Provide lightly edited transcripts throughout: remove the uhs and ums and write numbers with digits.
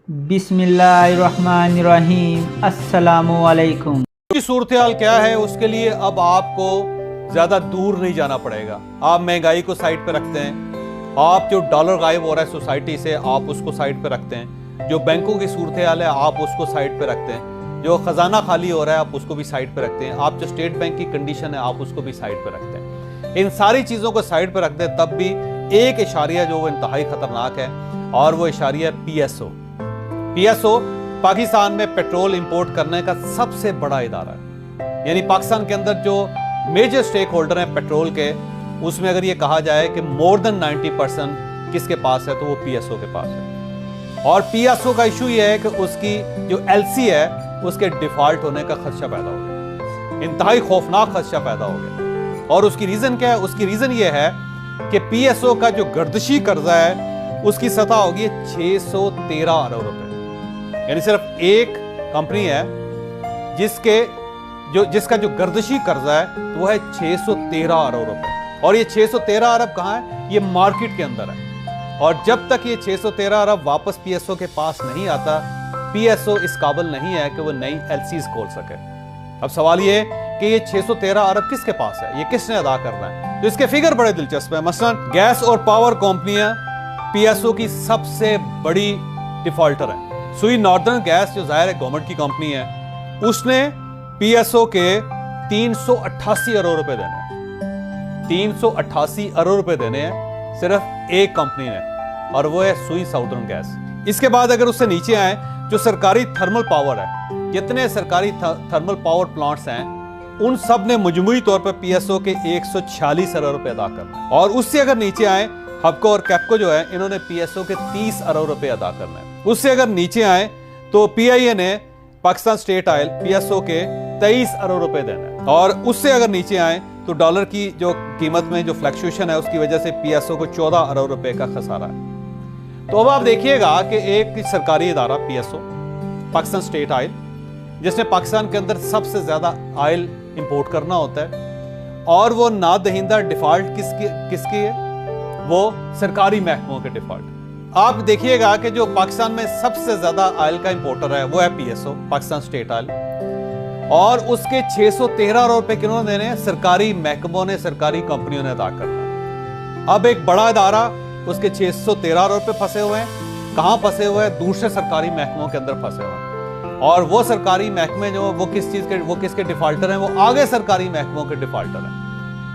बिस्मिल्लाहिर्रहमानिर्रहीम अस्सलामुअलैकुम। सूरत हाल क्या है उसके लिए अब आपको ज़्यादा दूर नहीं जाना पड़ेगा। आप महंगाई को साइड पे रखते हैं, आप जो डॉलर गायब हो रहा है सोसाइटी से आप उसको साइड पे रखते हैं, जो बैंकों की सूरत हाल है आप उसको साइड पे रखते हैं, जो ख़जाना खाली हो रहा है आप उसको भी साइड पे रखते हैं, आप जो स्टेट बैंक की कंडीशन है आप उसको भी साइड पे रखते हैं। इन सारी चीज़ों को साइड पे रखते हैं तब भी एक इशारिया जो वो इंतहाई ख़तरनाक है और वो इशारिया PSO। PSO पाकिस्तान में पेट्रोल इंपोर्ट करने का सबसे बड़ा इदारा है। यानी पाकिस्तान के अंदर जो मेजर स्टेक होल्डर हैं पेट्रोल के, उसमें अगर ये कहा जाए कि मोर देन 90% किसके पास है तो वो PSO के पास है। और PSO का इशू ये है कि उसकी जो LC है उसके डिफॉल्ट होने का खदशा पैदा हो गया, इंतहाई खौफनाक खदशा पैदा हो गया। और उसकी रीज़न क्या है? उसकी रीज़न ये है कि PSO का जो गर्दिशी कर्जा है उसकी सतह होगी 613 अरब रुपए। यानी सिर्फ एक कंपनी है जिसका जो गर्दिशी कर्जा है तो वो है 613 अरब रुपए। और ये 613 अरब कहाँ है? ये मार्केट के अंदर है। और जब तक ये 613 अरब वापस PSO के पास नहीं आता, PSO इस काबिल नहीं है कि वो नई LCs खोल सके। अब सवाल ये कि ये 613 अरब किसके पास है, ये किसने अदा करना है? तो इसके फिगर बड़े दिलचस्प है। मसलन गैस और पावर कंपनियां PSO की सबसे बड़ी डिफॉल्टर है। सुई नॉर्दर्न गैस जो जाहिर है गवर्नमेंट की कंपनी है, उसने PSO के 388 अरब रुपए देने हैं। 388 अरब रुपए देने हैं सिर्फ एक कंपनी ने, और वो है सुई साउदर्न गैस। इसके बाद अगर उससे नीचे आए, जो सरकारी थर्मल पावर है, जितने सरकारी थर्मल पावर प्लांट्स हैं उन सब ने मजमूई तौर पर PSO के 146 अरब रुपए अदा करना है। और उससे अगर नीचे आए, हबको और कैपको जो है इन्होंने PSO के 30 अरब रुपए अदा करना है। उससे अगर नीचे आए तो PIA ने पाकिस्तान स्टेट ऑयल PSO के 23 अरब रुपए देना है। और उससे अगर नीचे आए तो डॉलर की जो कीमत में जो फ्लक्चुएशन है उसकी वजह से PSO को 14 अरब रुपए का खसारा है। तो अब आप देखिएगा कि एक सरकारी इदारा PSO पाकिस्तान स्टेट ऑयल, जिसने पाकिस्तान के अंदर सबसे ज्यादा ऑयल इंपोर्ट करना होता है, और वो ना दहिंदा डिफॉल्ट किसकी है? वो सरकारी महकमों के डिफॉल्ट। आप देखिएगा कि जो पाकिस्तान में सबसे ज्यादा ऑयल का इंपोर्टर है वो है PSO पाकिस्तान स्टेट ऑयल, और उसके 613 अरब रुपए किन्होंने देने हैं? सरकारी महकमों ने, सरकारी कंपनियों ने अदा करना है। अब एक बड़ा इदारा उसके 613 अरब रुपए फंसे हुए हैं। कहां फंसे हुए हैं? दूसरे सरकारी महकमों के अंदर फंसे हुए हैं। और वो सरकारी महकमे जो वो किसके डिफॉल्टर हैं? वो आगे सरकारी महकमों के डिफॉल्टर हैं।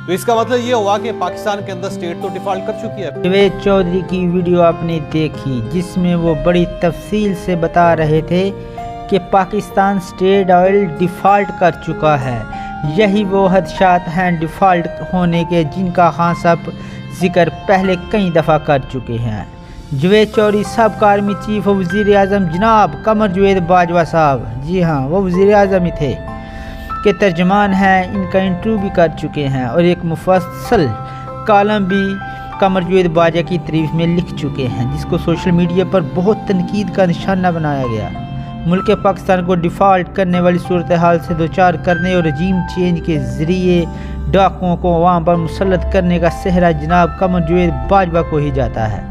तो इसका मतलब ये हुआ कि पाकिस्तान के अंदर स्टेट तो डिफॉल्ट कर चुकी है। जावेद चौधरी की वीडियो आपने देखी जिसमें वो बड़ी तफसील से बता रहे थे कि पाकिस्तान स्टेट ऑयल डिफ़ॉल्ट कर चुका है। यही वो हदशात हैं डिफ़ॉल्ट होने के जिनका खान साहब जिक्र पहले कई दफ़ा कर चुके हैं। जावेद चौधरी सबका आर्मी चीफ और वज़ीर आज़म जनाब कमर जावेद बाजवा साहब, जी हाँ वो वज़ीर आज़म ही थे, के तर्जमान हैं, इनका इंटरव्यू भी कर चुके हैं और एक मुफस्सल कॉलम भी कमर जावेद बाजवा की तारीफ में लिख चुके हैं, जिसको सोशल मीडिया पर बहुत तनकीद का निशाना बनाया गया। मुल्क पाकिस्तान को डिफ़ॉल्ट करने वाली सूरत हाल से दो चार करने और रजीम चेंज के ज़रिए डाकुओं को अवाम पर मुसल्लत करने का सेहरा जनाब कमर जावेद बाजवा को ही जाता है,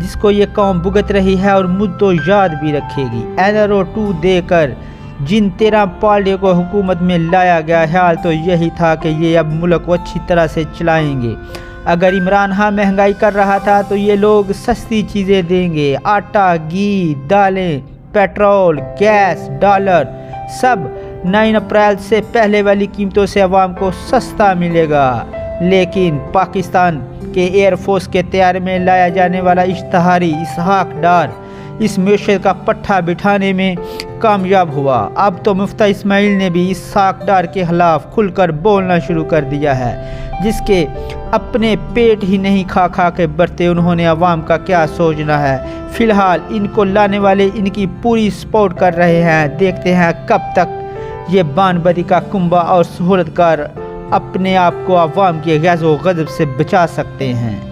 जिसको ये कौम भुगत रही है और मुद्दों याद भी रखेगी। NRO 2 देकर जिन 13 पार्टियों को हुकूमत में लाया गया, ख्याल तो यही था कि ये अब मुल्क को अच्छी तरह से चलाएंगे। अगर इमरान खान महंगाई कर रहा था तो ये लोग सस्ती चीज़ें देंगे, आटा, घी, दालें, पेट्रोल, गैस, डॉलर सब 9 अप्रैल से पहले वाली कीमतों से अवाम को सस्ता मिलेगा। लेकिन पाकिस्तान के एयरफोर्स के तैयार में लाया जाने वाला इश्तहारी इसहाक डार इस मैशत का पट्टा बिठाने में कामयाब हुआ। अब तो मुफ्ती इस्माइल ने भी इसहाक डार के खिलाफ खुलकर बोलना शुरू कर दिया है, जिसके अपने पेट ही नहीं खा के बढ़ते, उन्होंने अवाम का क्या सोचना है। फिलहाल इनको लाने वाले इनकी पूरी सपोर्ट कर रहे हैं। देखते हैं कब तक ये बानबरी का कुंबा और सहूलतकार अपने आप को अवाम के गैज़ो गज़ब से बचा सकते हैं।